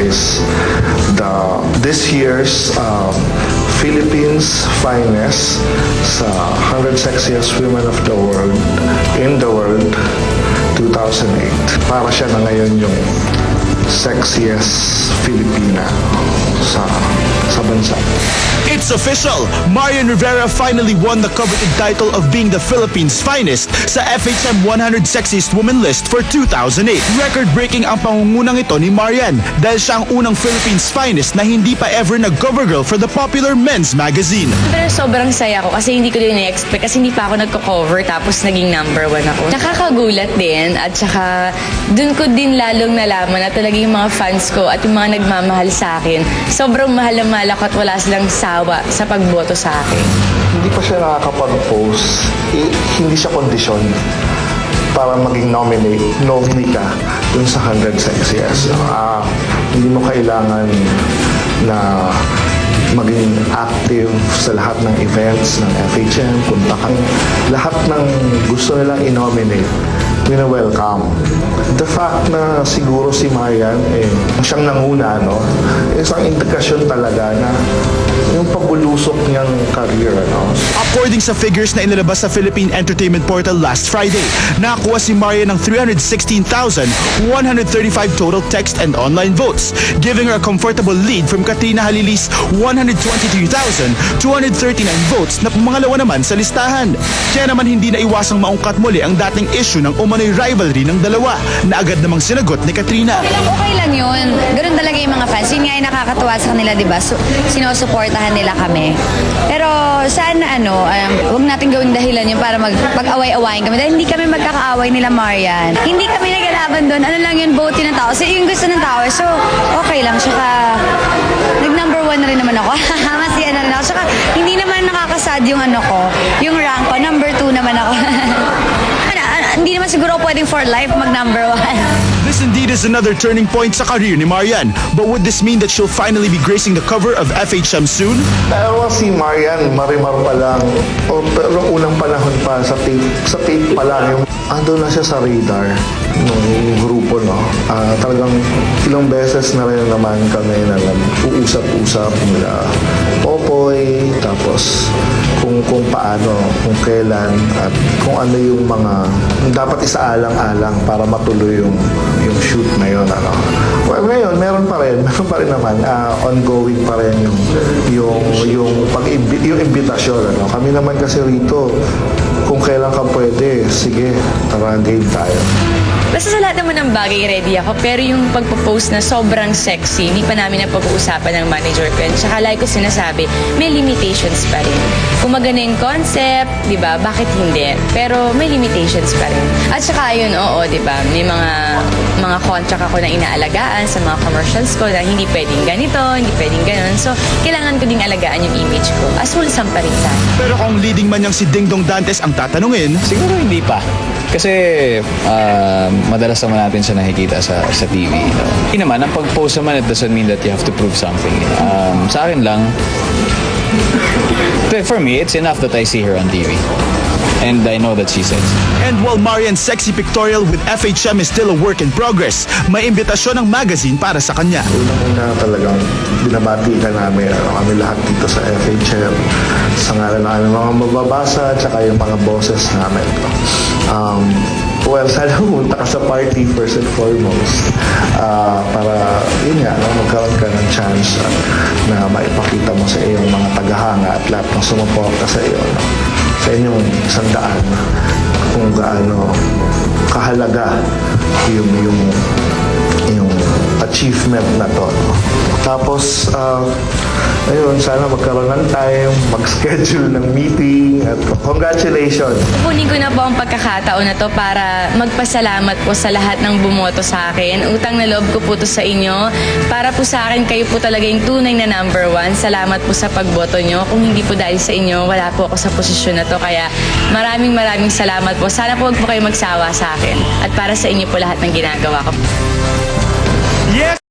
is this year's Philippines Finest sa 100 Sexiest Women of the World in the World 2008. Para siya na ngayon yung sexiest Filipina sa bansa. It's official! Marian Rivera finally won the coveted title of being the Philippines' finest sa FHM 100 Sexiest Women list for 2008. Record-breaking ang pangungunang ito ni Marian dahil siya ang unang Philippines finest na hindi pa ever nag-cover girl for the popular men's magazine. Pero sobrang saya ko kasi hindi ko din na-expect kasi hindi pa ako nagko-cover tapos naging number 1 ako. Nakakagulat din at saka dun ko din lalong nalaman na talaga yung mga fans ko at yung mga nagmamahal sa akin, sobrang mahal na mahal ako at wala silang sawa sa pagboto sa akin. Hindi pa siya nakakapag-post, hindi siya kondisyon para maging nominee ka dun sa 100 Sexiest. Hindi mo kailangan na maging active sa lahat ng events ng FHM, punta ka. Lahat ng gusto nilang i-nominate, wina-welcome. The fact na siguro si Marian, siyang nanguna, no? Isang indikasyon talaga na yung pagbulusok niyang career, no? According sa figures na inilabas sa Philippine Entertainment Portal last Friday, nakakuha si Marian ng 316,135 total text and online votes, giving her a comfortable lead from Katrina Halili's 123,239 votes na pumangalawa naman sa listahan. Kaya naman hindi na iwasang maungkat muli ang dating issue ng umano'y rivalry ng dalawa na agad namang sinagot ni Katrina. Okay lang yun. Ganun talaga yung mga fans. Yun nga yung nakakatuwa sa kanila, di ba? So, sinusuportahan nila kami. Pero sana huwag natin gawing dahilan yun para mag-away-awayin kami. Dahil hindi kami magkakaaway nila, Marian. Hindi kami nagalaban doon. Ano lang yun, vote ng tao. So, yung gusto ng tao. So, okay lang. Tsaka, nag-number 1 na rin naman ako. Masaya na rin ako. Tsaka, hindi naman nakakasad yung yung rank ko. Number 2 naman ako. Hindi naman siguro pwedeng for life mag-number 1. This indeed is another turning point sa career ni Marian. But would this mean that she'll finally be gracing the cover of FHM soon? Pero si Marian, marimar pa lang, pero unang panahon pa, sa tape pa lang, yung ando na siya sa radar ng grupo, no? Talagang ilang beses na rin naman kami na nag-uusap-usap nila Popoy, tapos kung paano, kung kailan, at kung ano yung mga dapat isaalang-alang para matuloy yung shoot na yun, ano. Well, ngayon, meron pa rin naman, ongoing pa rin yung imbitasyon, ano. Kami naman kasi rito, kung kailan ka pwede, sige, tara, game tayo. Basta sa lahat naman ng bagay, ready ako. Pero yung pagpo-post na sobrang sexy, hindi pa namin napag-uusapan ng manager ko. Tsaka like ko sinasabi, may limitations pa rin. Kung maganda yung concept, di ba, bakit hindi? Pero may limitations pa rin. At saka yun, oo, di ba, may mga contract ako na inaalagaan sa mga commercials ko na hindi pwedeng ganito, hindi pwedeng ganon. So, kailangan ko ding alagaan yung image ko. As wholesome pa rin sana. Pero kung leading man niyang si Dingdong Dantes ang tatanungin, siguro hindi pa. Kasi madalas naman natin siya nakikita sa TV. No? Hindi naman, ang pag-post naman, it doesn't mean that you have to prove something. Sa akin lang, for me, it's enough that I see her on TV. And I know that she says. And while Marian's sexy pictorial with FHM is still a work in progress, may imbitasyon ng magazine para sa kanya. Unang-una talagang binabati ka namin, kami lahat dito sa FHM, sa ngalan ng aming mga mababasa, tsaka yung mga bosses namin. Well, sana pumunta ka sa party first and foremost para, yun nga, magkaroon ka ng chance na maipakita mo sa iyong mga tagahanga at lahat ng sumuporta sa iyo, no? Sa inyong sandaan kung gaano kahalaga yung achievement na to, no? Tapos, ayun, sana magkaroon ng time, mag-schedule ng meeting, at congratulations. Kunin ko na po ang pagkakataon na to para magpasalamat po sa lahat ng bumoto sa akin. Utang na loob ko po to sa inyo. Para po sa akin, kayo po talaga yung tunay na number 1. Salamat po sa pagboto nyo. Kung hindi po dahil sa inyo, wala po ako sa posisyon na to. Kaya maraming salamat po. Sana po huwag po kayo magsawa sa akin. At para sa inyo po lahat ng ginagawa ko. yes!